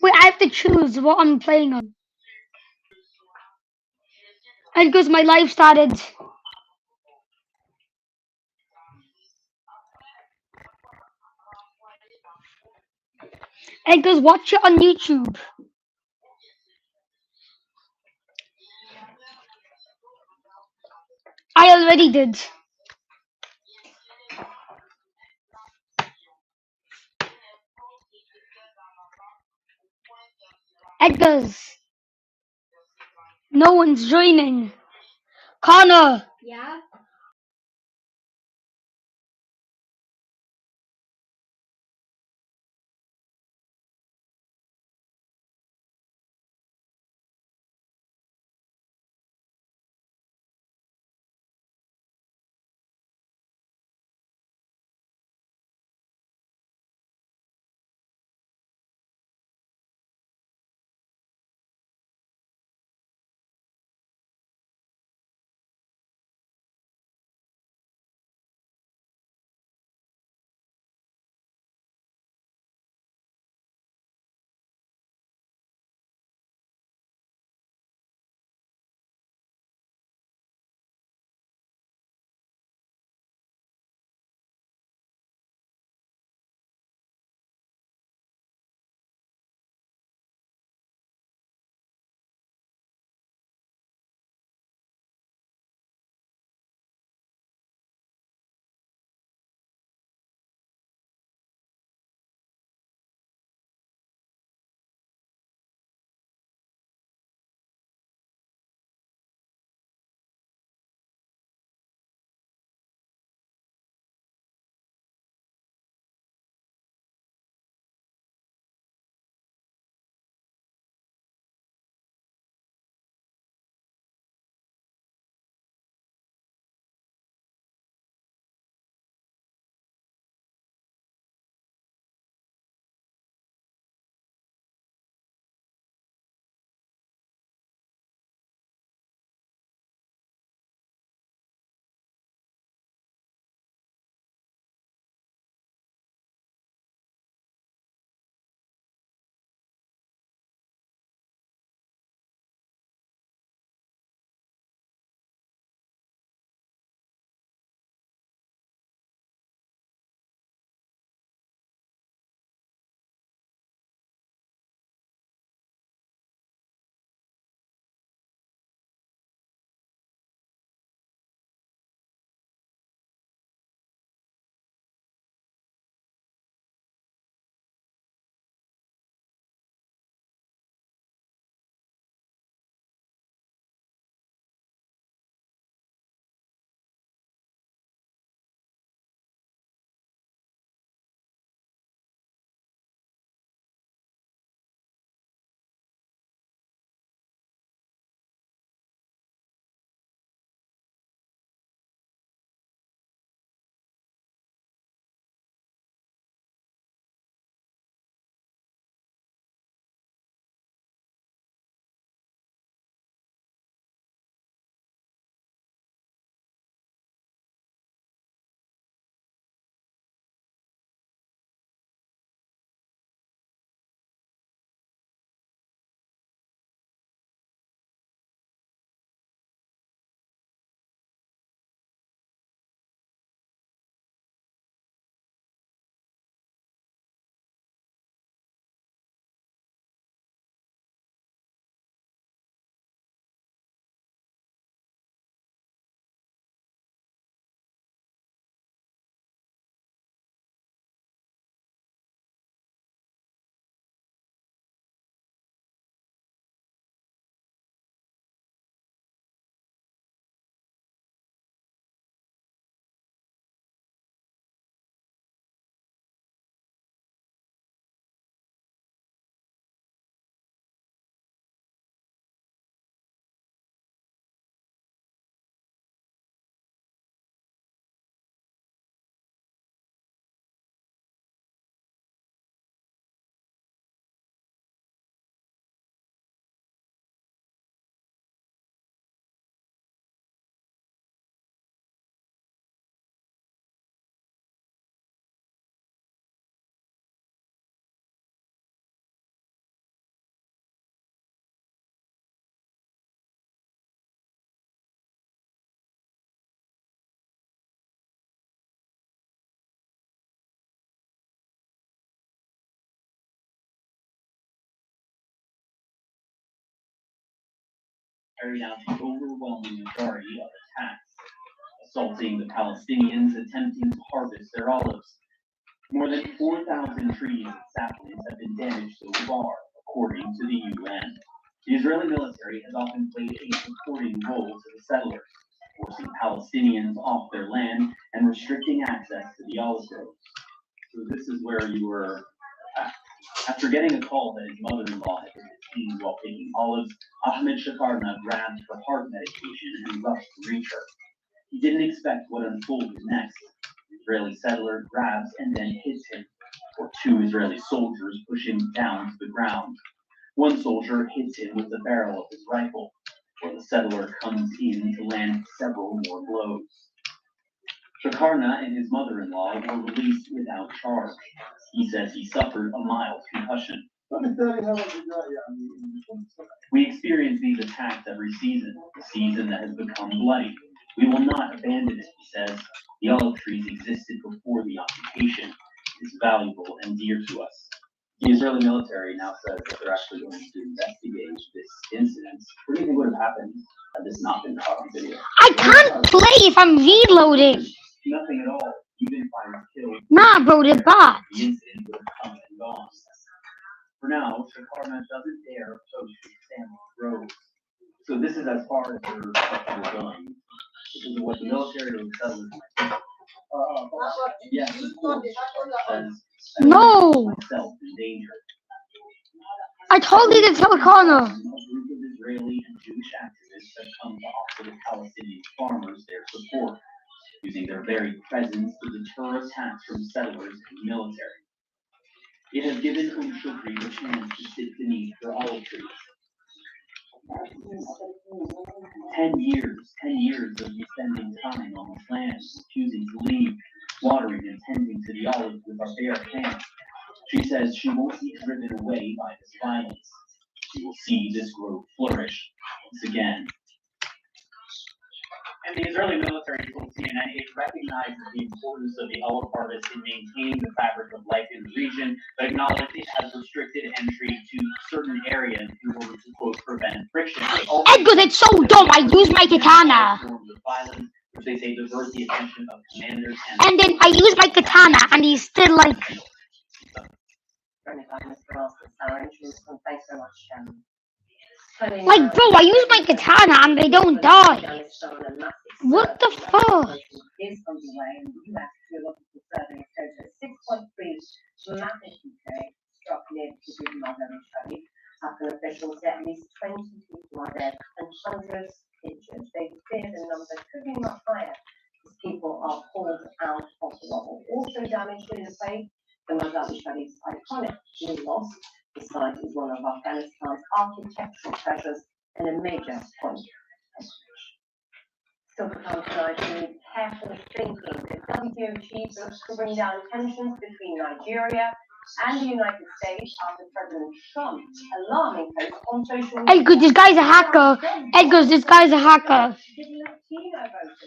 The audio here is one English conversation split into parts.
Wait, I have to choose what I'm playing on. And because my live started. And because watch it on YouTube. I already did. Edgar's. No one's joining. Connor. Yeah. carried out the overwhelming majority of attacks, assaulting the Palestinians attempting to harvest their olives. More than 4,000 trees and saplings have been damaged so far, according to the UN. The Israeli military has often played a supporting role to the settlers, forcing Palestinians off their land and restricting access to the olive groves. So this is where you were attacked. After getting a call that his mother-in-law had been detained while picking olives, Ahmed Shakarna grabbed her heart medication and rushed to reach her. He didn't expect what unfolded next. The Israeli settler grabs and then hits him, or two Israeli soldiers push him down to the ground. One soldier hits him with the barrel of his rifle, where the settler comes in to land several more blows. Shakarna and his mother-in-law were released without charge. He says he suffered a mild concussion. We experience these attacks every season, a season that has become bloody. We will not abandon it, he says. The olive trees existed before the occupation. It is valuable and dear to us. The Israeli military now says that they're actually going to investigate this incident. What do you think would have happened had this not been caught on video? I can't play if I'm reloading. Nothing at all. Even if I was killed, Nah, bro, the bot. the incident would have come and gone. For now, Shakarna doesn't dare approach his family grove. So this is as far as we're going. Because of what the military will tell us. Yes, of course. No. Myself in danger. I told you to tell Connor. A group of Israeli and Jewish activists have come to offer the Palestinian farmers their support, using their very presence to deter attacks from settlers and the military. It has given Shukri the chance to sit beneath their olive trees. 10 years of me spending time on this land, refusing to leave, watering and tending to the olives with our bare hands. She says she won't be driven away by this violence. She will see this grove flourish once again. And the Israeli military told CNN it recognizes the importance of the olive harvest in maintaining the fabric of life in the region, but acknowledged it has restricted entry to certain areas in order to, quote, prevent friction. Edgar, it's so dumb. I use my katana. Violence, which they say divert the attention of commanders And then I use my katana, and he's still like. Like, bro, I use my katana and they don't die. What the fuck? After officials say at least 20 people are dead and hundreds injured. They fear the number could be much higher as people are pulled out of the rubble. Also damaged in the faith, the Mazar Sharif's iconic new mosque. The site is one of Afghanistan's architectural treasures and a major point of heritage. Still to come tonight, we need careful thinking. The WTO chief looks to bring down tensions between Nigeria and the United States after President Trump's alarming post on social media. Edgar, this guy's a hacker. Edgar, this guy's a hacker. Latino voters.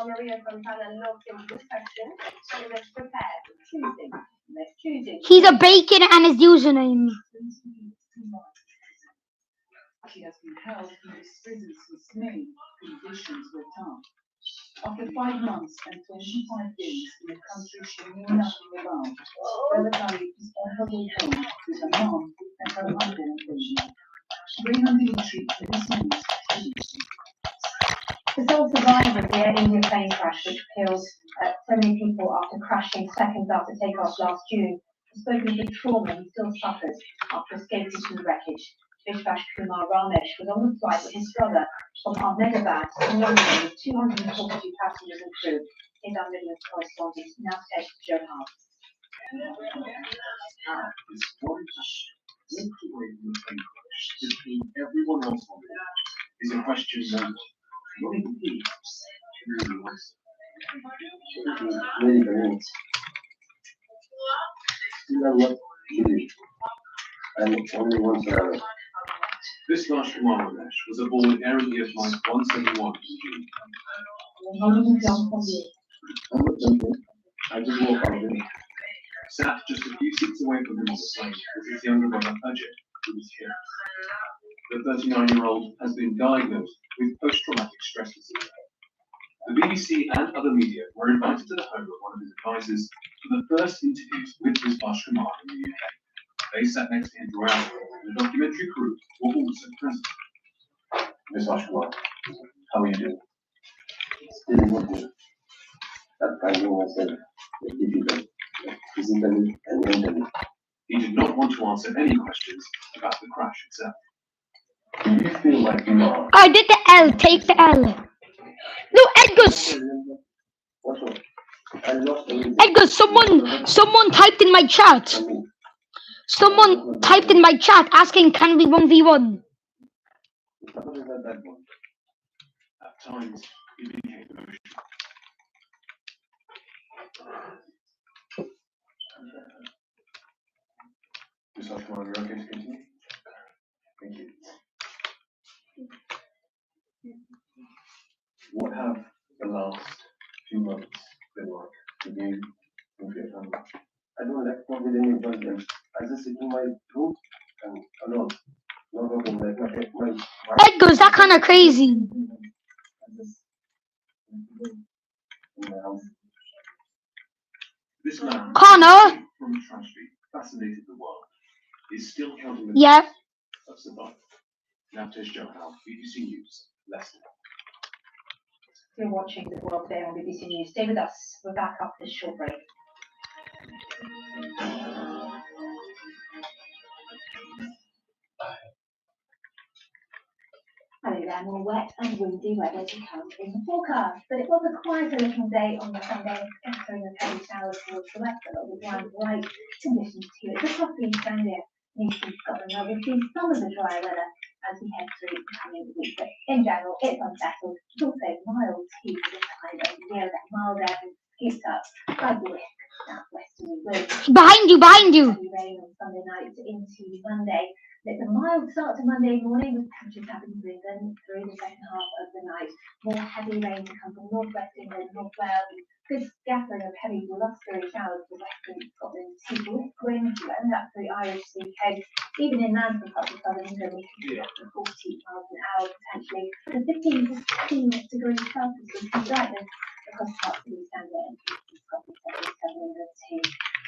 Maria Fontana looked into this question and was prepared for choosing. He's a bacon and his username. She has been held in this prison since May. Conditions were tough. After 5 months and 25 days in a country she knew nothing about, Beverly is on her way home with her mom and her uncle baby. Raymond Dimitri listens to The sole survivor of the Air India plane crash, which killed so many people after crashing seconds after takeoff last June, has spoken of the trauma he still suffers after escaping from the wreckage. Vishwash Kumar Ramesh was on the flight with his brother from Ahmedabad to London with 242 passengers and crew. His ambulance correspondent Navtesh Johar. Is one walked away from the plane crash between everyone else on board is a question that not even he really wants. Really brilliant. You know what? Really. I'm only one forever. Vishwash Kumar Ramesh was aboard Air India Flight 171 in June. How did you jump from there? I'm not jumping. I just walk out of it. Sat just a few seats away from him on the plane was his younger brother Ajay, who was here. The The 39-year-old has been diagnosed with post-traumatic stress disorder. The BBC and other media were invited to the home of one of his advisors for the first interviews with Ms. Kumar in the UK. They sat next to him throughout, and the documentary crew were also present. Ms. Kumar, how are you doing? Still working. That finding myself was difficult, physically and mentally. He did not want to answer any questions about the crash itself. Do you feel like you are? I did the L. Take the L. No, Edgar's. What's wrong? I lost everything. Edgar, someone typed in my chat. Someone typed in my chat asking, can we 1v1? At times, he became emotional. Ms. Ashmore, you're okay to continue? Thank you. What have the last few months been like for you and for your family? I don't like talking with anybody. I just sit in my room and alone. No talking like my Edgar's that kind of crazy. I just in my house. This man Connor? from a tragedy fascinated the world. Is still counting the Yeah. days of survival. Now to Johan, BBC News, Leicester. You're watching the World Day on BBC News. Stay with us. We're back after this short break. Hello there, more wet and windy weather to come in the forecast. But it was a quieter looking day on the Sunday, scattering of heavy showers towards the west, but with one bright conditions too. It's a coffee Sunday. East Scotland. Now we'll see some of the dry weather as we head through the coming week, but in general, it's unsettled. It's also mild too for this time of year. That mild air scoops up by brisk southwesterly winds. Behind you. Heavy rain on Sunday night into Monday. It's a mild start to Monday morning with temperatures having risen through the second half of the night. More heavy rain to come from northwest England, North Wales, and good scattering of heavy blustery showers for western Scotland. Brisk winds will end up through Irish Sea coast. Even in mountain parts of southern England, we can see up to 40 miles an hour potentially. And 15 to 16 degrees Celsius with some brightness across parts of East Anglia and Scotland, southern England too.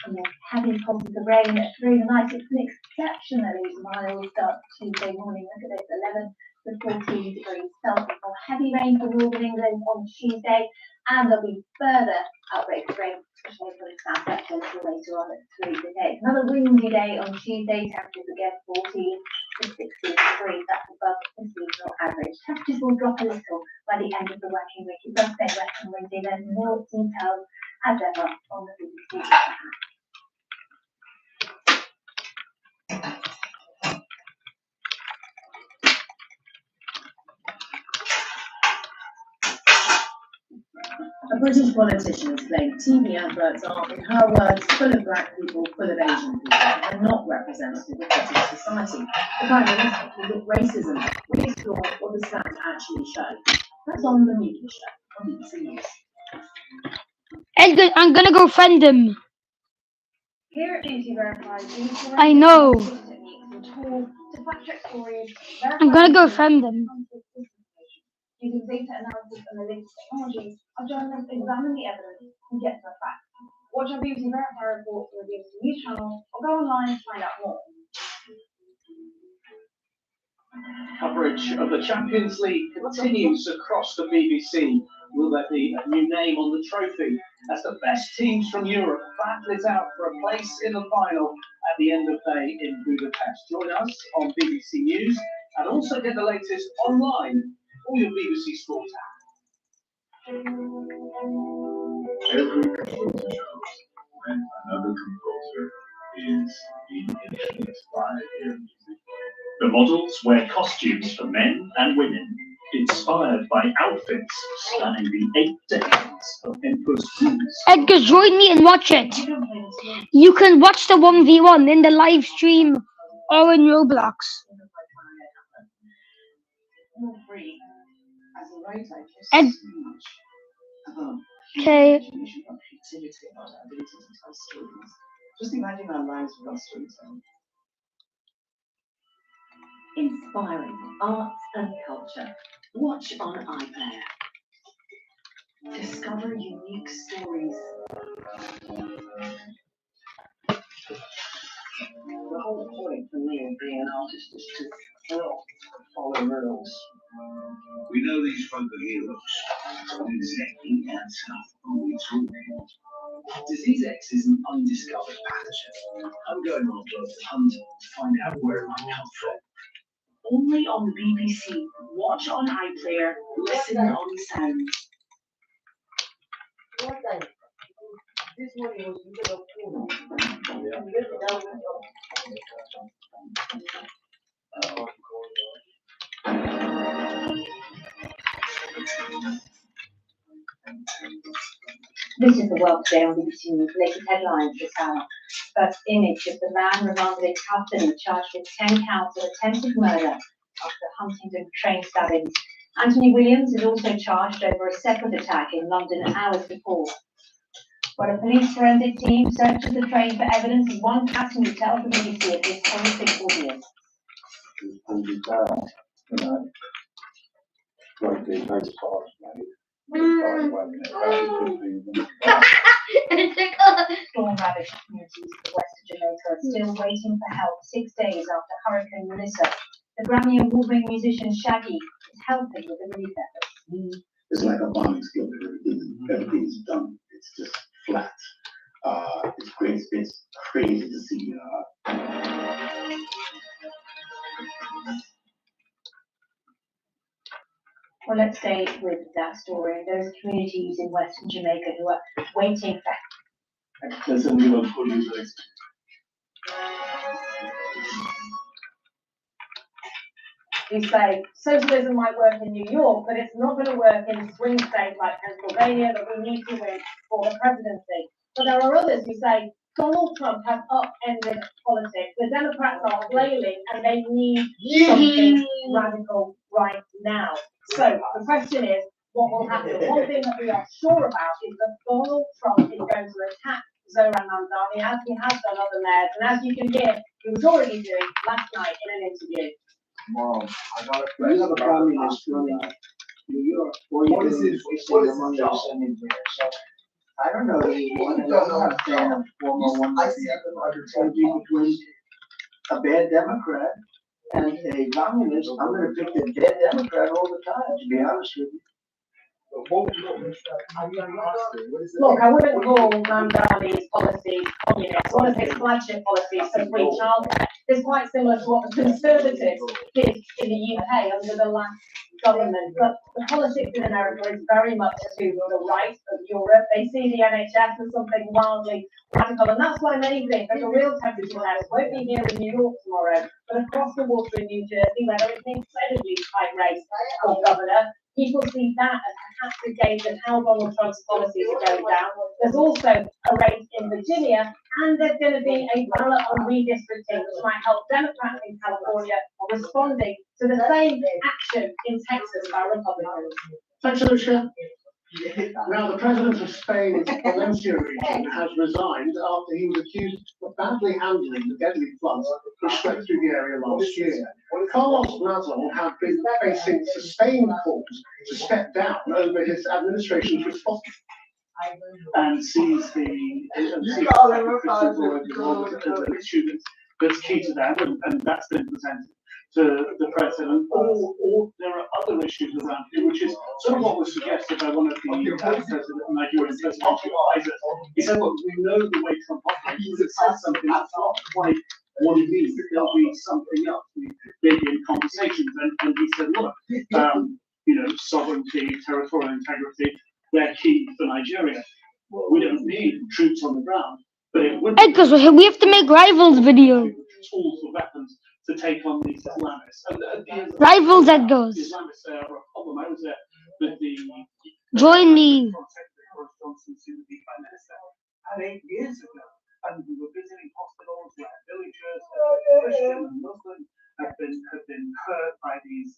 And more heavy pulses of rain through the night. It's an exceptionally mild start Tuesday morning. Look at this, 11 to 14 degrees Celsius. More heavy rain for northern England on Tuesday, and there'll be further outbreaks of rain, especially for the southwest until later on through the day. Another windy day on Tuesday. Temperatures again 14 to 16 degrees. That's above the seasonal average. Temperatures will drop a little by the end of the working week. It does stay wet and windy. There's more details as ever on the BBC. A British politician has claimed TV adverts are, in her words, full of black people, full of Asian people, and not representative of British society. The Prime Minister called it racism. We explore what the stats actually show. That's on the media show on BBC News. Edgar, I'm gonna go friend him. Here at Beauty Verified, I know. To fact check stories, I'm gonna go friend him. using data analysis and the latest technology, our journalists examine the evidence and get to the facts. Watch our Beauty Verify report through the BBC News channel or go online to find out more. Coverage of the Champions League continues across the BBC. Will there be a new name on the trophy as the best teams from Europe battle it out for a place in the final at the end of May in Budapest? Join us on BBC News and also get the latest online or your BBC Sports app. Every composer shows when another composer is being influenced by their music. The models wear costumes for men and women, inspired by outfits spanning the 8 days of Emperor's Cruise. Edgar, join me and watch it. You can watch the 1v1 in the live stream or in Roblox. Ed- okay. Just imagine our lives without storytelling. inspiring arts and culture. Watch on iPlayer. Discover unique stories. The whole point for me of being an artist is to follow rules. We know these folk are heroes. Exactly, and South always talking. Disease X is an undiscovered pathogen. I'm going on a global hunt to find out where it might come from. Only on the BBC. Watch on iPlayer. Listen on sound. This one was This is the world today on BBC News. Latest headlines this hour. First image of the man remanded in custody, charged with 10 counts of attempted murder after Huntingdon train stabbings. Anthony Williams is also charged over a separate attack in London hours before. When a police forensic team searches the train for evidence, one passenger tells the BBC of his horrific audience. Storm-ravaged communities of West Jamaica are still waiting for help 6 days after Hurricane Melissa. The Grammy Award-winning musician Shaggy is helping with the relief efforts. It's like a bombing skill. Everything's done. It's just flat. It's crazy. It's crazy to see. Well, let's stay with that story. Those communities in Western Jamaica who are waiting for You say socialism might work in New York, but it's not going to work in swing states like Pennsylvania that we need to win for the presidency. But there are others who say Donald Trump has upended politics. The Democrats are flailing and they need something radical right now. So the question is, what will happen? The one thing that we are sure about is that Donald Trump is going to attack Zoran Mamdani as he has done other mayors. And as you can hear, he was already doing last night in an interview. Mom, I got a communist running New York. What is his job? I don't know. You don't understand a former one. I see between a bad Democrat and a communist. I'm going to pick the dead Democrat all the time, to be honest with you. Look, I wouldn't call Mamdani's policies communist. One of his flagship policies for free childcare is quite similar to what the Conservatives did in the UK under the last government. But the politics in America is very much to the right of Europe. They see the NHS as something wildly radical, and that's why many think that the real temperature house won't be here in New York tomorrow, but across the water in New Jersey, where there is an incredibly tight race for governor. People see that as perhaps a gauge of how Donald Trump's policies are going down. There's also a race in Virginia, and there's going to be a ballot on redistricting, which might help Democrats in California responding to the same action in Texas by Republicans. Thanks, Lucia. Now, the president of Spain's Valencia region has resigned after he was accused of badly handling the deadly floods which swept through the area last year. Carlos Lazo has been facing sustained calls to step down over his administration's response and sees the issue that's key to them, and that's been presented to the president, or there are other issues around here, which is sort of what was suggested by one of the Nigerian presidential advisors. He said, look, we know the way Trump operates, it says something that's not quite what it means, that there'll be something else, maybe in conversations, and he said, look, sovereignty, territorial integrity, they're key for Nigeria. We don't need troops on the ground, but it would be we have to make rivals video. Tools or weapons to take on these Islamists. Rivals that goes. The Islamists are a problem. I was there with the Join me. Boris Johnson, soon to be Prime Minister, and 8 years ago, and we were visiting hospitals where villagers, Christian and Muslim, have been hurt by these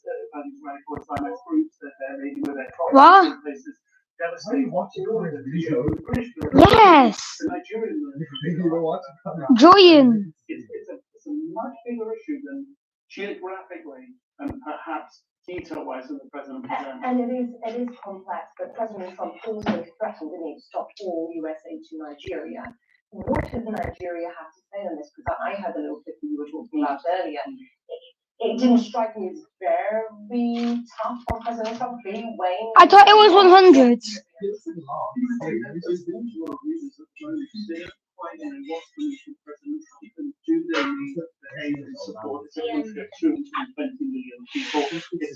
radical Islamist groups that they're leading with their What? places. Devastating watching all of the Yes. the Nigerian Join. it's a much bigger issue than geographically and perhaps detail-wise than the president presents. And it is complex, but President Trump also threatened, didn't he, to stop all US aid to Nigeria. What does Nigeria have to say on this? Because I had a little clip that you were talking about earlier. It didn't strike me as very tough on President Trump, really weighing. I thought it was 100. It's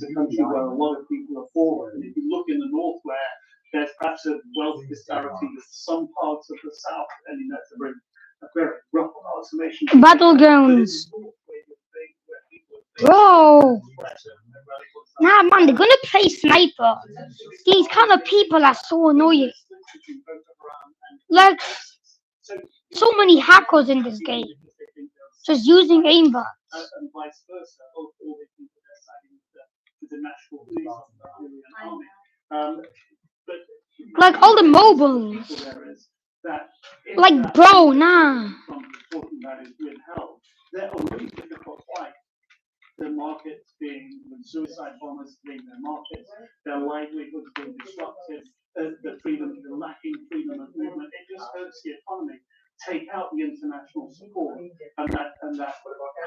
a country where a lot of people are poor, and if you look in the north where there's perhaps a wealth disparity with some parts of the south, I mean that's a very rough approximation. Battlegrounds. Bro. Nah, man, they're gonna play sniper. These kind of people are so annoying. Like, so many hackers in this game. Just using aimbot. And vice versa, all the people they're siding with the national police and the army. But Like all the mobiles. Like, bro, nah. Talking about is withheld. They're already difficult, like the markets being suicide bombers fleeing their markets, their livelihoods being disrupted, the freedom, the lacking freedom of movement. It just hurts the economy. Take out the international support, and that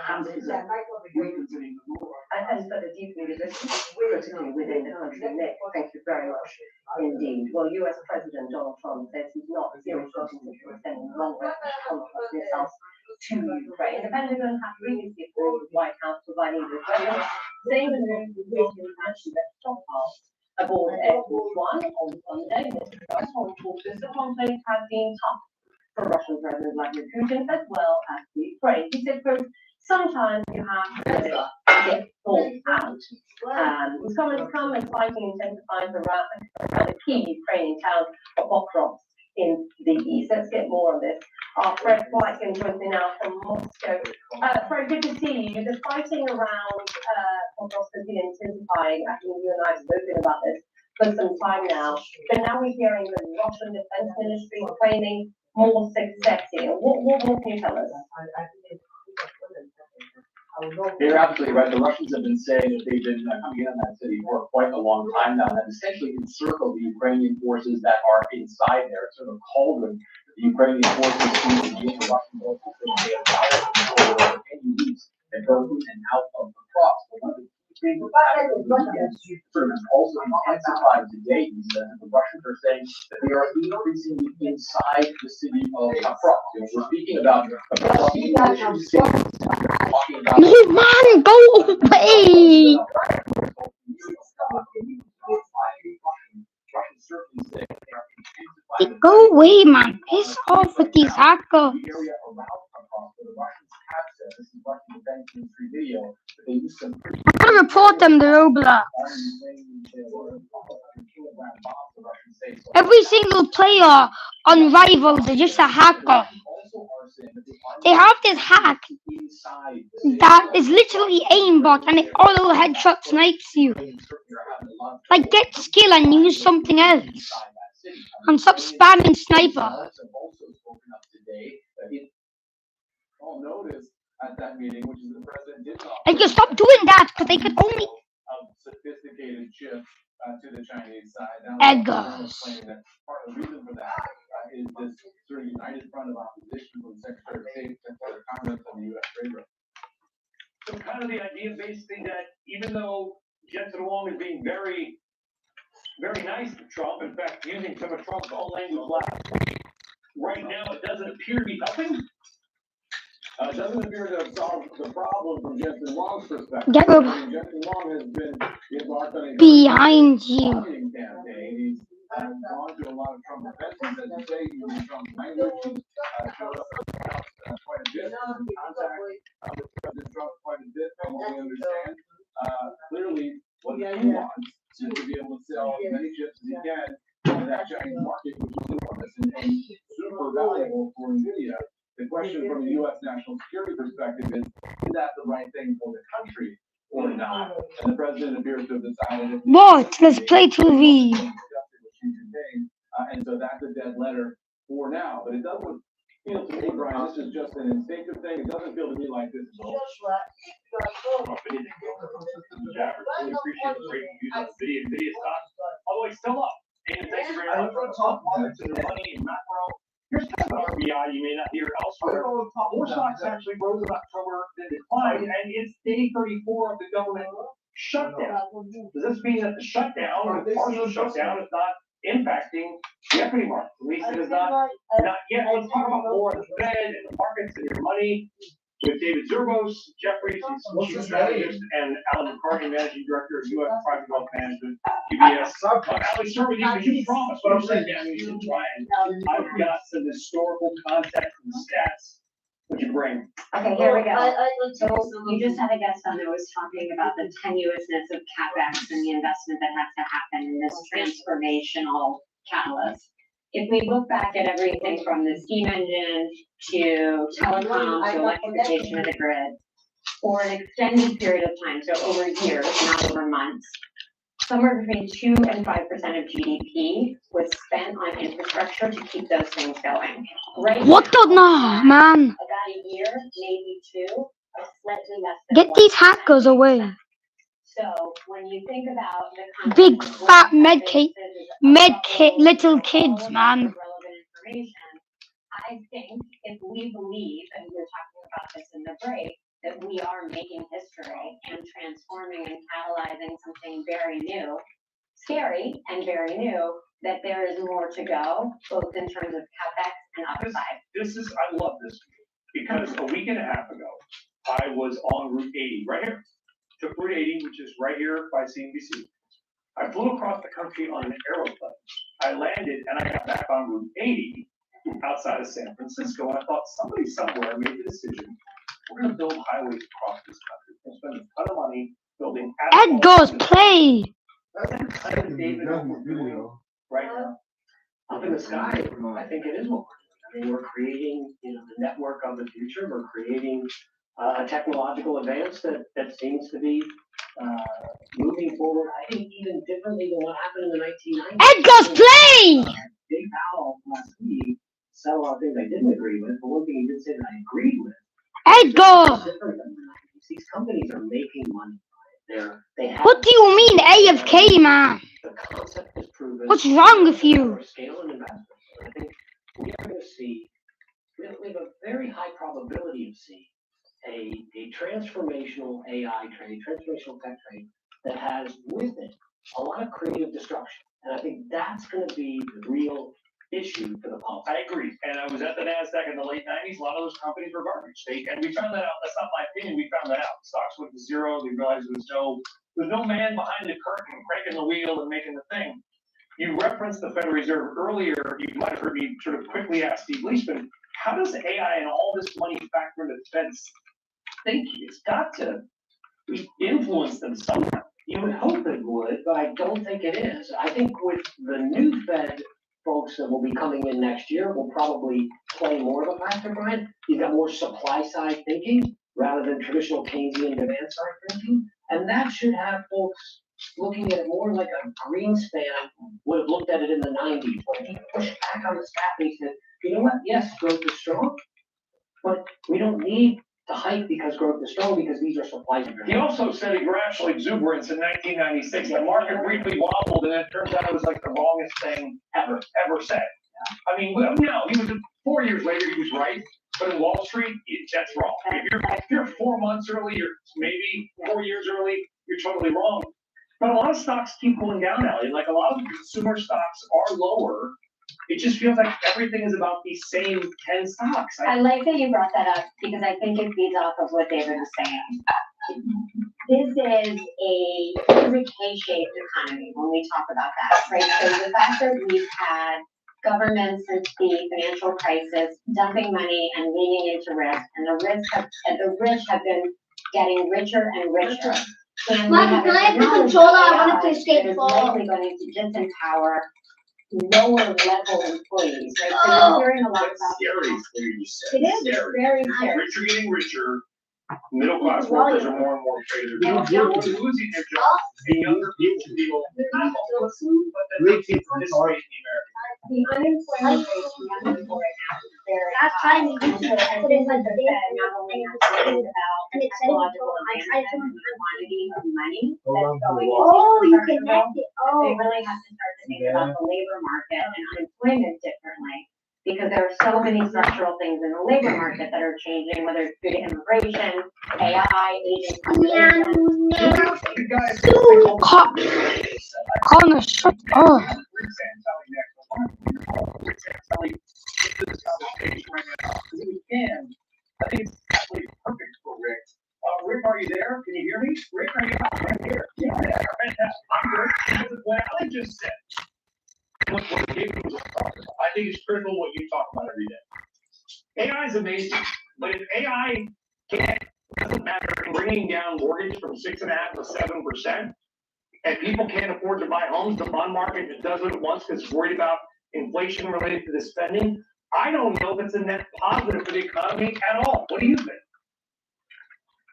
hampers it, weakens it even more. And for the deeply division, critically within the country. Nick, thank you very much indeed. Well, US President Donald Trump says he's not seriously considering sending long-range contract missiles to Ukraine. The Pentagon had previously approved the White House providing the Ukraine, saying the move would recently mentioned that stockpiles aboard Air Force One on Sunday. Mr. Trump told reporters the conflict has been tough for Russian President Vladimir Putin as well as the Ukraine. He said, quote, sometimes you have to let it get thought out. His comments come as fighting intensifies around the key Ukrainian town of Pokrovsk in the east. Let's get more on this. Fred Whitekin joins me now from Moscow. Fred, good to see you. The fighting around Pokrovsk has been intensifying. I think you and I have spoken about this for some time now. But now we're hearing the Russian Defense Ministry claiming more success here. What more can you tell us? You're absolutely right. The Russians have been saying that they've been coming in on that city for quite a long time now, and essentially encircled the Ukrainian forces that are inside there, sort of cauldron. The Ukrainian forces seem to be in the Russian forces that they have power over any routes that go in and out of the cross. But one of the key things that's happening sort of also intensified today is that the Russians are saying that they are increasingly inside the city of Pokrovsk. We're speaking about the city. No, man, go away. Go away, man. Piss off with these hackers. I'm gonna report them to Roblox. Every single player on Rivals is just a hacker. They have this hack that is literally aimbot and it auto headshot snipes you. Like, get skill and use something else. And stop spamming sniper. Like, you stop doing that because they can only sophisticated chip to the Chinese side. Eggers. Part of the reason for that is this sort of united front of opposition from Secretary of State, Secretary of Commerce, and the U.S. Trade Rep. So kind of the idea basically that even though Jensen Huang is being very, very nice to Trump, in fact, using some of Trump's own language last week, right now it doesn't appear to be helping. It doesn't appear to have solved the problem from Jensen Huang's perspective. Jensen Huang has been embarked on a behind you. Campaign. He's gone to a lot of Trump events, as you say, using Trump's language. He's showed up at the House quite a bit, in contact with President Trump quite a bit, from what we understand. Clearly, what he wants is to be able to sell as many chips as he can to that Chinese market, which is enormous and super valuable for NVIDIA. The question from a U.S. national security perspective is that the right thing for the country or not? And the president appears to have decided. What? Let's play TV. And so that's a dead letter for now. But it feel to me, Brian, this is just an instinctive thing. It doesn't feel to me like this is all. Yeah, I really appreciate the breaking news on the video stock. Although it's still up. And thank you very much for talking about the money and macro. Here's kind of RBI you may not hear elsewhere. More stocks actually rose in October than declined, and it's day 34 of the government shutdown. Does this mean that the shutdown, or the partial shutdown, is not impacting the equity market? At least it is not yet. Let's talk about more of the Fed and the markets and your money with David Zurbos, Jefferies, Chief Strategist, and Alan McCartney, Managing Director of U.S. Private Wealth Management, UBS. Alan, start with you, because you promised what I'm saying. I mean, you try, and I've got some historical context and stats. Would you bring? Okay, here we go. So you just had a guest on that was talking about the tenuousness of CapEx and the investment that has to happen in this transformational catalyst. If we look back at everything from the steam engine to telecom to electrification of the grid, for an extended period of time, so over years, not over months, somewhere between 2 and 5% of GDP was spent on infrastructure to keep those things going. Right What now, the no, man? about a year, maybe 2, or slightly less than Get these hackers away. So when you think about the Big fat med kit little kids, man. relevant information, I think if we believe, and we were talking about this in the break, that we are making history and transforming and catalyzing something very new, scary and very new, that there is more to go, both in terms of CapEx and upside. I love this, because a week and a half ago, I was on Route 80, right here. Took Route 80, which is right here by CNBC. I flew across the country on an aeroplane. I landed and I got back on Route 80 outside of San Francisco, and I thought somebody somewhere made the decision, we're going to build highways across this country. We're going to spend a ton of money building Edgar's play. That's kind of David what we're doing right now. Up in the sky, I think it is what we're doing. I mean, we're creating, the network of the future. We're creating a technological advance that seems to be moving forward, I think, even differently than what happened in the 1990s. Edgar's play. Big Powell last week said a lot of things I didn't agree with, but one thing he did say that I agreed with. Edgar. Different than the 90s. These companies are making money. What do you mean AFK, man? The concept is proven. What's wrong with you? Scale and investment. I think we are going to see, we have a very high probability of seeing a transformational AI trade, transformational tech trade that has with it a lot of creative destruction. And I think that's going to be the real issue for the policy. I agree. And I was at the NASDAQ in the late 90s. A lot of those companies were garbage. And we found that out. That's not my opinion. We found that out. Stocks went to zero. They realized there's no man behind the curtain cranking the wheel and making the thing. You referenced the Federal Reserve earlier. You might have heard me sort of quickly ask Steve Leishman, how does AI and all this money factor into the Fed's thinking? It's got to influence them somehow. You would hope it would, but I don't think it is. I think with the new Fed folks that will be coming in next year will probably play more of a factor, Brian. You've got more supply side thinking rather than traditional Keynesian demand side thinking. And that should have folks looking at it more like a Greenspan would have looked at it in the 90s, where he pushed back on the staff and he said, you know what, yes, growth is strong, but we don't need to hike because growth is strong because these are supply driven. He also said irrational exuberance in 1996. The market briefly wobbled, and it turns out it was like the wrongest thing ever said. I mean, no, he was 4 years later. He was right, but in Wall Street, that's wrong. If you're 4 months early, or maybe 4 years early, you're totally wrong. But a lot of stocks keep going down now. Like a lot of consumer stocks are lower. It just feels like everything is about these same 10 stocks. I like that you brought that up because I think it feeds off of what David was saying. This is a K-shaped economy when we talk about that, right? So the fact that we've had governments since the financial crisis dumping money and leaning into risk, and the rich have been getting richer and richer. And Mom, can I have the controller? I want to play skateball. It's likely going to disempower lower level employees, right? So you're hearing a lot about scary. it is very scary. Rich are getting richer. Middle class workers are more and more afraid of they're losing their jobs. And younger people feel not hopeless, but that they can participate in the American. The unemployment rate we have before right now is very Last high. time we And so put as it in you like have this, said, not only have to think about and the it said it was technological I tried advancement and to. the quantity of money that's going into Oh, you infrastructure connect bill, it. they Oh. really have to start to think about the labor market and unemployment differently. Because there are so many structural things in the labor market that are changing, whether it's due to immigration, AI, aging population. Connor, shut up. I think it's absolutely perfect for Rick. Rick, are you there? Can you hear me? Rick, are you out here? Yeah, fantastic. I'm good. What Alan just said, what David was talking about, I think it's critical what you talk about every day. AI is amazing, but if AI can't, doesn't matter in bringing down mortgage from 6.5% to 7%, and people can't afford to buy homes, the bond market just does what it wants because it's worried about inflation related to the spending. I don't know if it's a net positive for the economy at all. What do you think?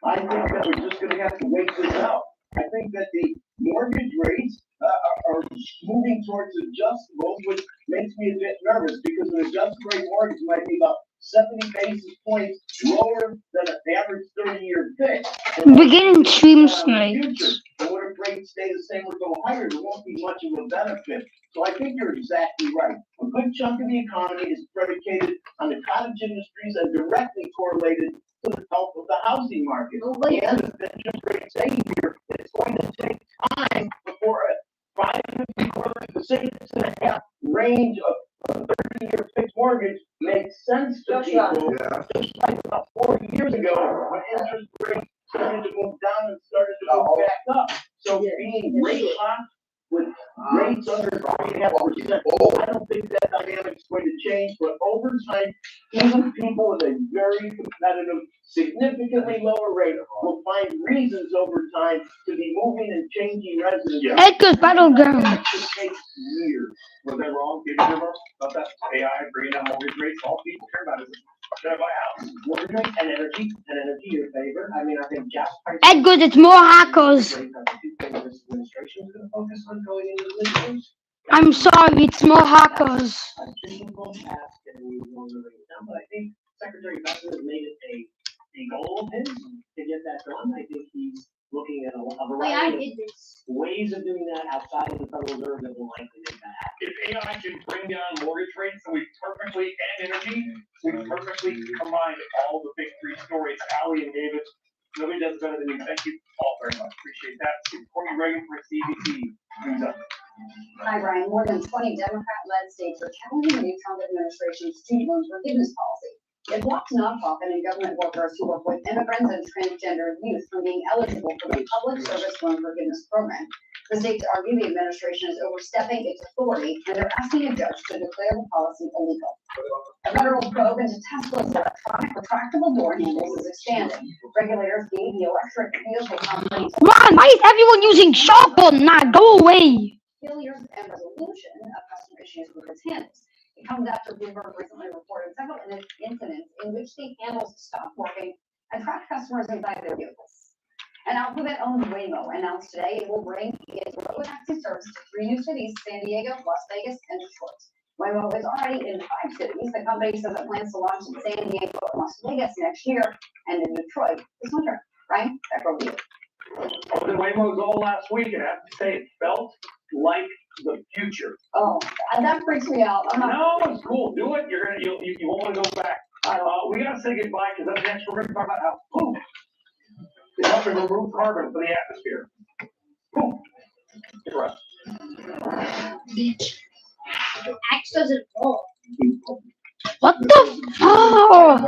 I think that we're just gonna have to wait this out. I think that the mortgage rates are moving towards adjustable, which makes me a bit nervous because an adjustable rate mortgage might be about 70 basis points lower than an average 30-year fix. Beginning stream tonight. And what if rates stay the same or go higher? There won't be much of a benefit. So I think you're exactly right. A good chunk of the economy is predicated on the cottage industries and directly correlated to the health of the housing market. And as the interest rates say here, it's going to take time before a 5 to 6.5 range of 30-year fixed mortgage makes sense to people. Yeah. Just like about 40 years ago when interest rates started to move down and started to move back up. So being rate locked with rates under 3.5%, I don't think that dynamic is going to change, but over time, even people with a very competitive, significantly lower rate will find reasons over time to be moving and changing residences. Edgar's Battleground. That should take years. Was I wrong? Did you remember about that AI bringing down mortgage rates? All people care about is should I buy a house? Mortgage rate and energy, your favor. I mean, I think gas prices. Edgar's, it's more hackers. This administration is going to focus on going into the midterms. I'm sorry, it's more hackers. A difficult task, and we will really get done. But I think Secretary Bessler has made it a goal of his to get that done. I think he's looking at a variety of ways of doing that outside of the Federal Reserve that will likely make that happen. If AI can bring down mortgage rates, then we perfectly, and energy, we perfectly combined all the big three stories. Allie and David, nobody does better than you. Thank you all very much. Appreciate that. Courtney Reagan for CBC. Hi, Brian. More than 20 Democrat-led states are challenging the new Trump administration's student loan forgiveness policy. It blocks nonprofit and government workers who work with immigrants and transgender youth from being eligible for the public service loan forgiveness program. The states argue the administration is overstepping its authority, and they're asking a judge to declare the policy illegal. A federal probe into Tesla's electronic retractable door handles is expanding. Regulators gave the electric vehicle companies. Man, why is everyone using shotgun? Nah, go away. Failures and resolution of customer issues with its handles. It comes after Bloomberg recently reported several incidents in which the handles stopped working and tracked customers inside their vehicles. And Alphabet owns Waymo announced today it will bring its robotaxi service to 3 new cities: San Diego, Las Vegas, and Detroit. Waymo is already in 5 cities. The company says it plans to launch in San Diego and Las Vegas next year and in Detroit this winter. Ryan, back over to you. I was in Waymo's all last week, and I have to say, it felt like the future. Oh, that freaks me out. No, it's cool. Do it. You won't want to go back. We gotta say goodbye because up next we're gonna talk about how poop is helping remove carbon from the atmosphere. Poop. Interrupt. X doesn't fall. What the fuck?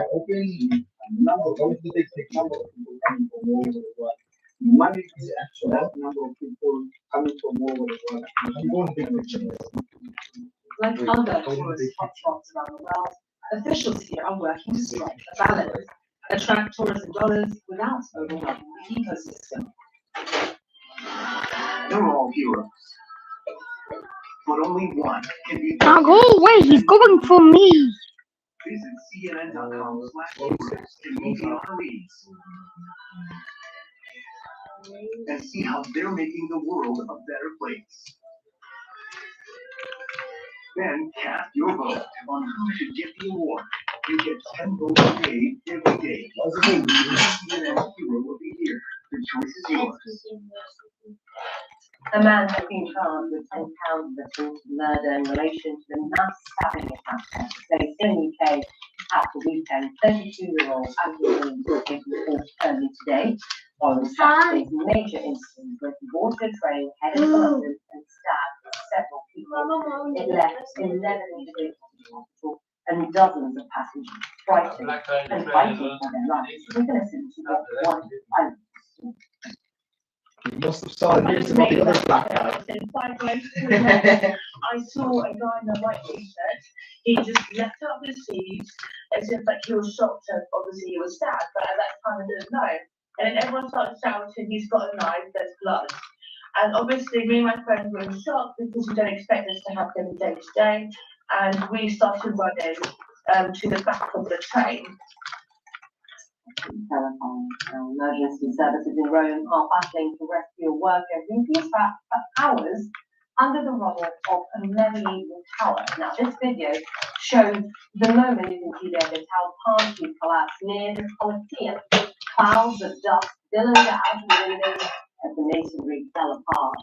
Money is actually that number of people coming from all over the world. Like other tourist hotspots around the world, officials here are working to strike a balance, attract tourism dollars without overwhelming the ecosystem. They're all heroes, but only one can be. Now go away, he's going for me. Visit CNN.com/heroes and meet the honorees and see how they're making the world a better place. Then cast your vote on who should get the award. You get 10 votes a day every day. CNN Hero of the Year. The choice is yours. A man has been charged with 10 counts of assault and murder in relation to the mass stabbing attack that took place in the UK at the weekend. 32-year-old Anthony Williams was taken to court early today following Saturday's major incident where he boarded a train headed for London and stabbed several people. It left 11 individuals in the hospital and dozens of passengers frightened and fighting for their lives. We can listen to what one eyewitness. You must have started using the other black guy. I saw a guy in the white t-shirt. He just left up his sleeves as if like he was shocked that obviously he was stabbed, but at that time I didn't know. And then everyone started shouting, "He's got a knife, there's blood." And obviously me and my friend were in shock because we don't expect this to happen day to day. And we started running to the back of the train. Terrifying. Emergency services in Rome are battling to rescue a worker who's been trapped for hours under the rubble of a medieval tower. Now, this video shows the moment you can see there the tower partially collapsed near the Colosseum. Clouds of dust billowed out of the windows as the masonry fell apart.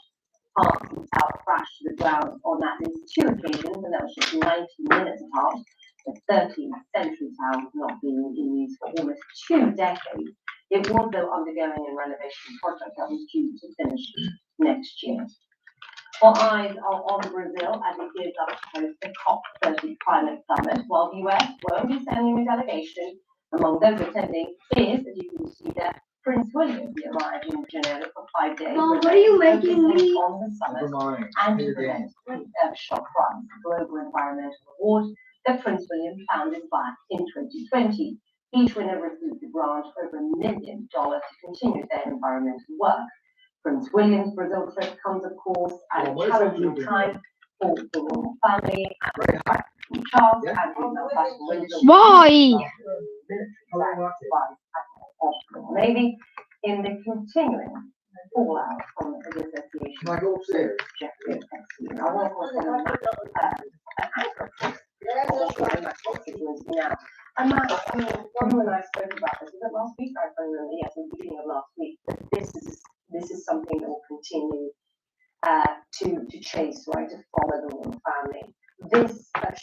Parts of the tower crashed to the ground on at least 2 occasions, and that was just 90 minutes apart. The 13th century tower has not been in use for almost 2 decades. It was, though, undergoing a renovation project that was due to finish next year. All eyes are on Brazil as it gears up to host the COP30 climate summit, while the US will be sending a delegation. Among those attending is, as you can see there, Prince William. He arrived in Geneva for 5 days. Mom, what are you making me? On the summit and to present Shot Prize, the Global Environmental Award that Prince William founded back in 2020. Each winner received a grant over $1 million to continue their environmental work. Prince William's Brazil trip comes, of course, at a challenging time for the royal family and King Charles and Windsor. Why? Maybe in the continuing fallout from the association. Can I go upstairs? Jeffrey Epstein. I want now. And Matt, you and I spoke about this. Was it last week? I don't remember. Yes, in the beginning of last week. This is something that will continue to chase, right? To follow the royal family. This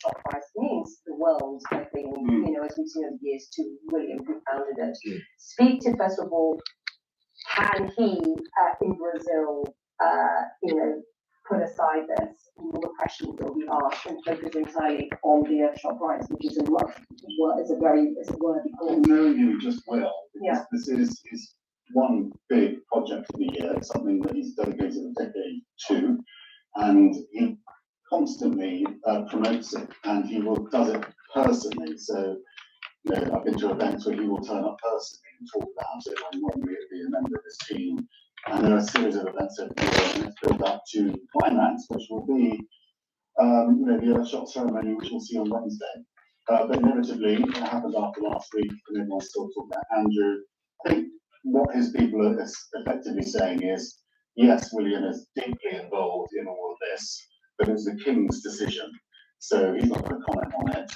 shop price means the world, I think, you know, as we've seen over the years, to William, who founded it. Speak to, first of all, can he in Brazil, you know, put aside this, all the questions that we ask and focus entirely on the shop price, which is a worthy cause. No, you just will. Yeah. This is one big project of the year, something that he's dedicated a decade to, and he constantly promotes it, and he does it personally. So, you know, I've been to events where he will turn up personally and talk about it, and normally it'll be a member of his team. And there are a series of events every year, and it's built up to climax, which will be, you know, the Earthshot ceremony, which we'll see on Wednesday. But inevitably, it happened after last week, and everyone's still talking about Andrew. I think what his people are effectively saying is, yes, William is deeply involved in all of this, but it's the King's decision, so he's not going to comment on it.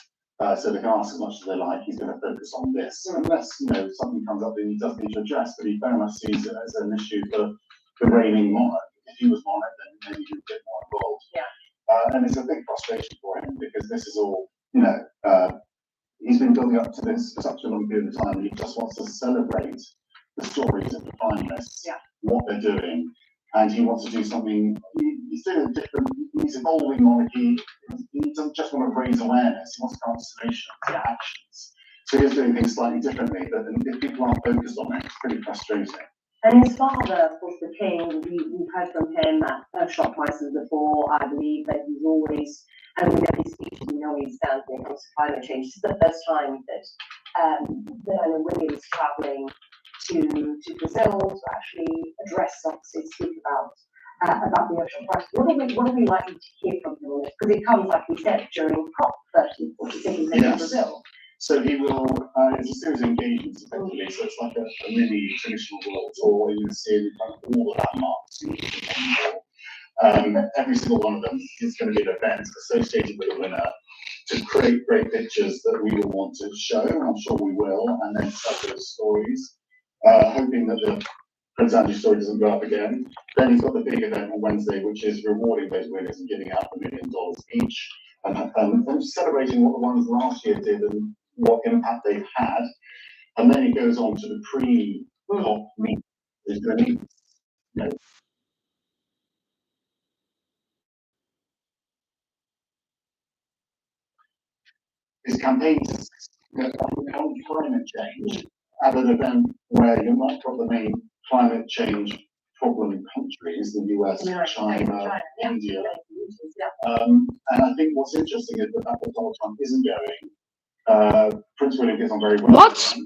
So they can ask as much as they like. He's going to focus on this, unless, you know, something comes up that he does need to address. But he very much sees it as an issue for the reigning monarch. If he was monarch, then maybe he would get more involved. Yeah. And it's a big frustration for him because this is all, you know, he's been building up to this for such a long period of time. And he just wants to celebrate the stories of the finalists, what they're doing, and he wants to do something. He's doing a different. He's evolving monarchy. He doesn't just want to raise awareness. He wants to come to solutions, actions. So he's doing things slightly differently. But if people aren't focused on it, it's pretty frustrating. And his father, of course, the king, we've heard from him at shop prices before. I believe that he's always, and we know his speeches, we know he stands when it comes to climate change. This is the first time that I know William is travelling to Brazil to actually address, obviously, speak about the ocean price. What are we likely to hear from him on this? Because it comes, like we said, during COP30, 46 in Brazil. So he will, it's a series of engagements effectively, so it's like a mini traditional world tour where you see in front of all the landmarks. Every single one of them is going to be an event associated with a winner to create great pictures that we will want to show, and I'm sure we will, and then tell those stories, hoping that the Prince Andrew story doesn't go up again. Then he's got the big event on Wednesday, which is rewarding those winners and giving out $1 million each, and celebrating what the ones last year did and what impact they've had. And then he goes on to the pre-COP meeting. He's going to meet, you know, his campaign on climate change at an event where you might got the main climate change problem countries, the US, China, India. And I think what's interesting is the fact that Donald Trump isn't going. Prince William gets on very well. What?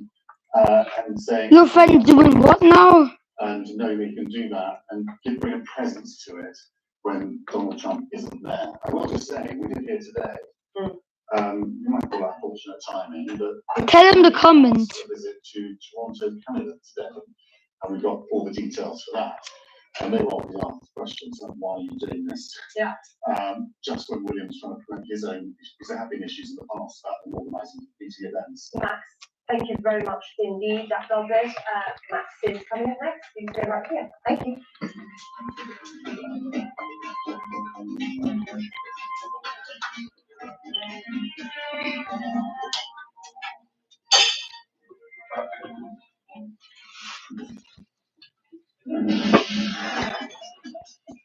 And saying Your friend doing what now? And know we can do that and bring a presence to it when Donald Trump isn't there. I will just say, we did hear today. You might call that fortunate timing, but Tell him to comment. A visit to Toronto, Canada today, and we got all the details for that. And they were obviously asked questions like, why are you doing this? Yeah. Just when William's trying to promote his own, because there have been issues in the past about them organising competing events. Max, thank you very much indeed. That does it. Max is coming up next. You can stay right here. Thank you.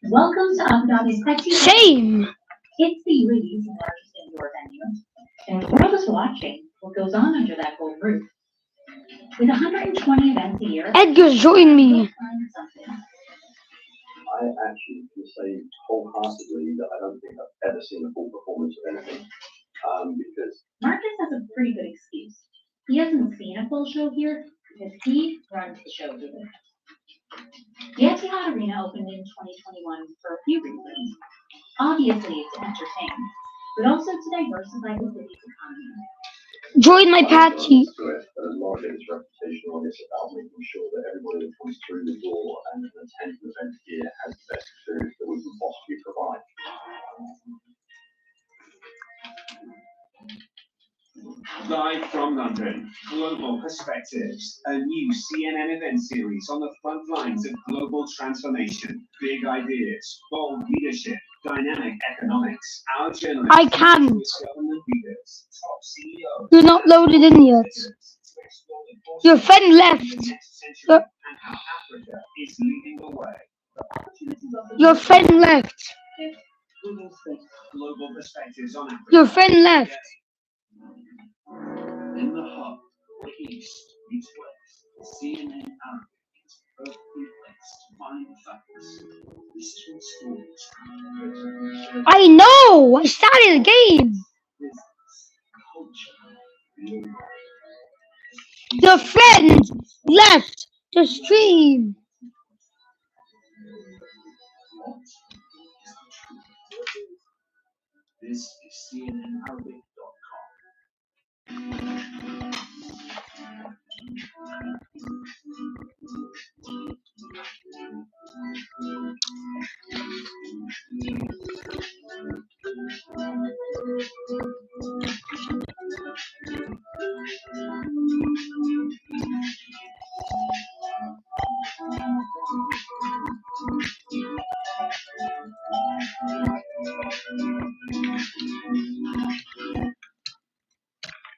Welcome to Abu Dhabi's Sexy. Shame. It's the UAE's largest indoor venue, and the world is watching what goes on under that gold roof. With 120 events a year, Edgar's joined me. I actually can say wholeheartedly that I don't think I've ever seen a full performance of anything. Because Marcus has a pretty good excuse. He hasn't seen a full show here because he runs the show here. The Etihad Arena opened in 2021 for a few reasons. Obviously, it's to entertain, but also to diversify the city's economy. Join my party. A lot of its reputation on this about making sure that everybody that comes through the door and attends the event here has the best experience that we can possibly provide. Live from London, Global Perspectives, a new CNN event series on the front lines of global transformation, big ideas, bold leadership, dynamic economics. Our journalists, I can't. government leaders, top CEOs. You're not loaded in yet. Your friend left. And how Africa is leading the way. Your friend left. Global Perspectives on Africa. Your friend left. In the hub, east meets west, CNN Arabic is perfectly placed to find facts, listen stories, I know. I started the game. business, culture, Your friend left the stream. This is CNNArabic.com.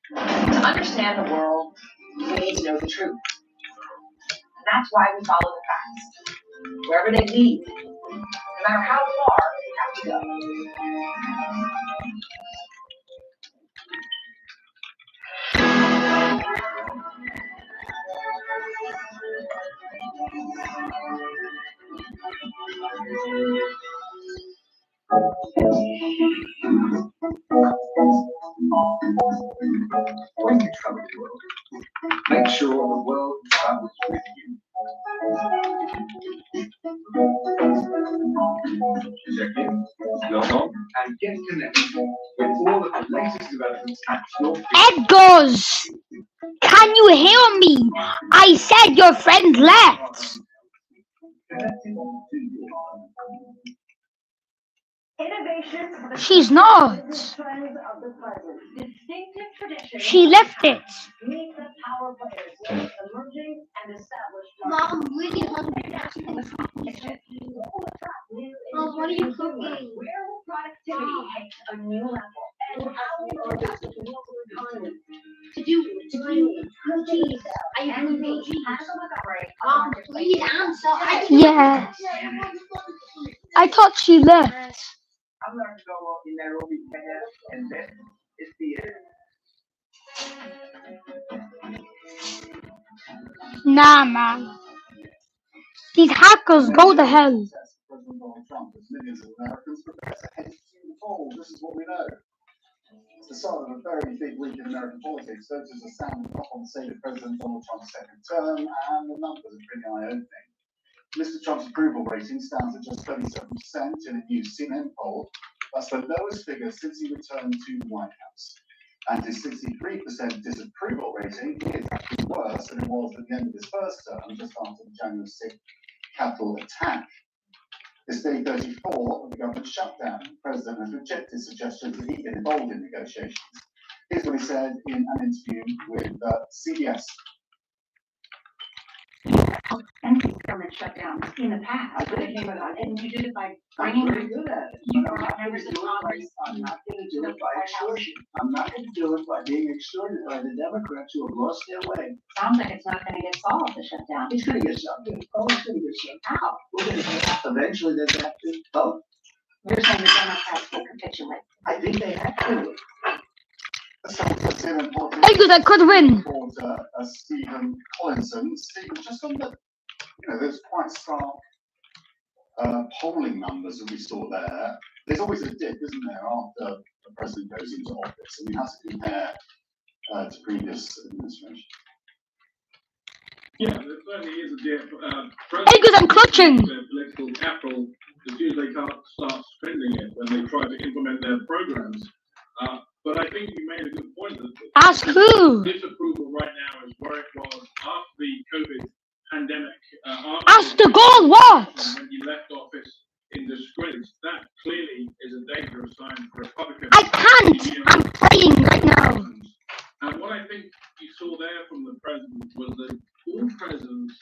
To understand the world, we need to know the truth. And that's why we follow the facts, wherever they lead, no matter how far they have to go. When you travel the world, make sure the world travels with you. Check in, log on, and get connected with all of the latest developments at your Edgar's. Can you hear me? I said your friend left. connecting to your Innovations for the She's not. trends of the present. Distinctive traditions. She left it. Meet the power players, emerging and established. Mom, I'm really hungry. Mom, what are you cooking? Where will productivity hit a new level? And how will it affect the local economy? To do cookies. Are you hungry? Mom, please answer. Yeah. I thought she left. I'm going to go in Nairobi, Kenya, and then it's the Nah, man. These hackers go to hell. President Donald Trump, as millions of Americans prepare to head to the polls. This is what we know. It's the start of a very big week in American politics. Voters are sounding off on the state of President Donald Trump's second term, and the numbers are pretty eye-opening. Mr. Trump's approval rating stands at just 37% in a new CNN poll. That's the lowest figure since he returned to the White House. And his 63% disapproval rating is actually worse than it was at the end of his first term, just after the January 6th Capitol attack. This day 34 of the government shutdown, the president has rejected suggestions that he get involved in negotiations. Here's what he said in an interview with CBS. And government shutdowns in the past, but it came about, and you did it by bringing. very good at it. You But I'm not members going of to do it Congress. by, I'm not going to do it by extortion. I'm not going to do it by being extorted by the Democrats who have lost their way. Sounds like it's not gonna get solved, the shutdown. It's going to get something. Oh, it's going to get something. How? We're going to eventually they have to vote. You're saying the Democrats will capitulate. I think they have to. Eagles that could win. Stephen Collinson. Stephen, just on the, there's quite stark polling numbers that we saw there. There's always a dip, isn't there, after the president goes into office, and we have to compare to previous administration. Yeah, there certainly is a dip. Eagles, I'm clutching. Their political capital, as soon as they can't start spending it when they try to implement their programs. But I think you made a good point that Ask who? disapproval right now is where it was after the COVID pandemic. Ask the goal what? When he left office in disgrace, that clearly is a dangerous sign for Republicans. I can't. I'm playing right now. And what I think you saw there from the president was that all presidents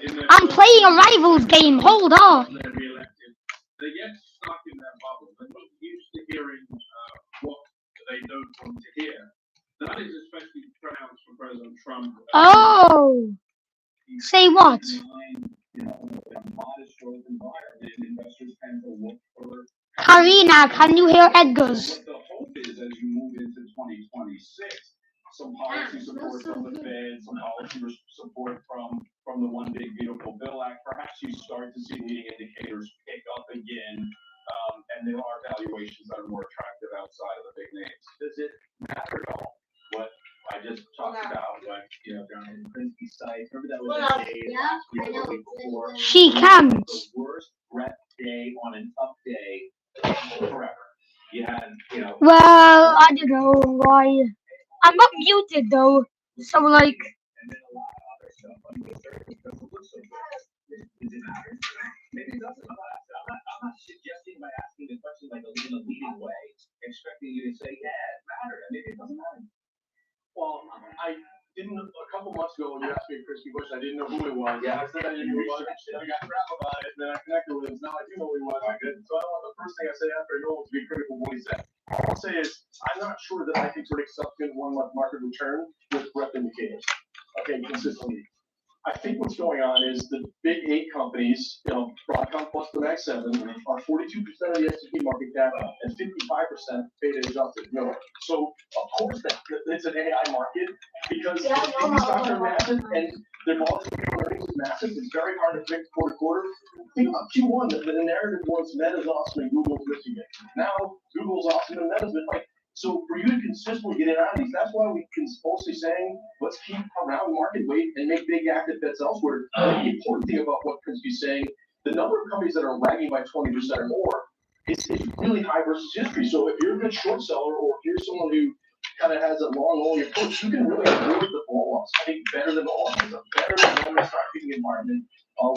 in their I'm playing a rivals game. Hold on. they're re-elected, they get stuck in their bubble. They're not used to hearing what they don't want to hear. That is especially pronounced for President Trump. Oh. Say what? Karina, can you hear Edgar's? What the hope is as you move into 2026, some policy support from the Fed, some policy support from the One Big Beautiful Bill Act. Perhaps you start to see leading indicators pick up again, and there are valuations that are more attractive outside of the big names. Does it matter at all what I just talked about? What down in Krinsky's site, remember that was a day last week or the week before? She can't. The worst rep day on an up day forever. You had, Well, I don't know why. I'm not muted though, so like. and then a lot of other stuff. I mean, certainly because it looks so good. Does it matter? Maybe it doesn't. I'm not suggesting by asking the question like in a leading way, expecting you to say, yeah, it mattered. And maybe it doesn't matter. Well, I didn't, a couple months ago when you asked me a Christie question, I didn't know who it was. Yeah. I said I didn't know who it was, and I got crap about it, and then I connected with him, so now I do know who he was. So I don't want the first thing I say after I know to be critical of what he said. All I'll say is, I'm not sure that I can predict subsequent 1 month market return with rep indicators, okay, consistently. I think what's going on is the big 8 companies, Broadcom plus the Mag 7, are 42% of the S&P market cap and 55% beta adjusted. So of course it's an AI market because these stocks are massive and their volatility on earnings is massive. It's very hard to predict quarter to quarter. Think about Q1. The narrative was Meta's awesome and Google's missing it. Now Google's awesome and Meta's been so for you to consistently get in on these, that's why we can mostly saying, let's keep around market weight and make big active bets elsewhere. The important thing about what Krinsky's saying, the number of companies that are lagging by 20% or more is really high versus history. So if you're a good short seller or if you're someone who kind of has a long only approach, you can really avoid the blow-ups. I think better than all of them. It's a better than normal starting environment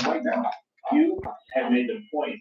right now. You have made the point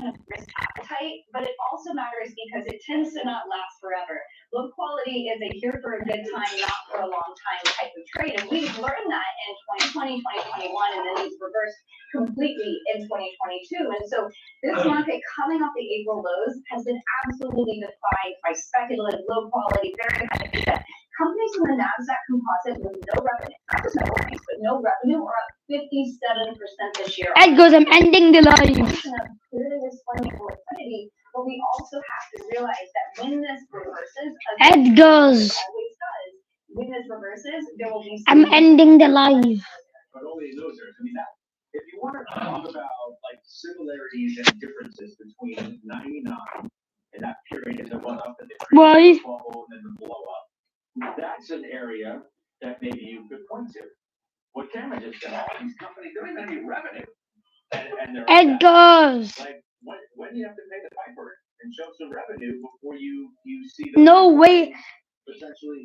kind of risk appetite, but it also matters because it tends to not last forever. Low quality is a here for a good time, not for a long time type of trade. And we've learned that in 2020, 2021, and then it's reversed completely in 2022. And so this market coming off the April lows has been absolutely defined by speculative, low quality, very high beta. Companies in the NASDAQ composite with no revenue, not just no earnings, but no revenue, are up 57% this year. Edgar's, I'm ending the live. Clearly displaying liquidity, but we also have to realize that when this reverses, Edgar's. always does, when this reverses, there will be I'm ending the live. But only in those areas. I mean, that, if you want to talk about like similarities and differences between 99 and that period and the one up and the Why? bubble and then the blow up, that's an area that maybe you could point to. What Cameron just said, all these companies, they don't even have any revenue. And they're Edgar's. like, when do you have to pay the piper and show some revenue before you see the No way. potentially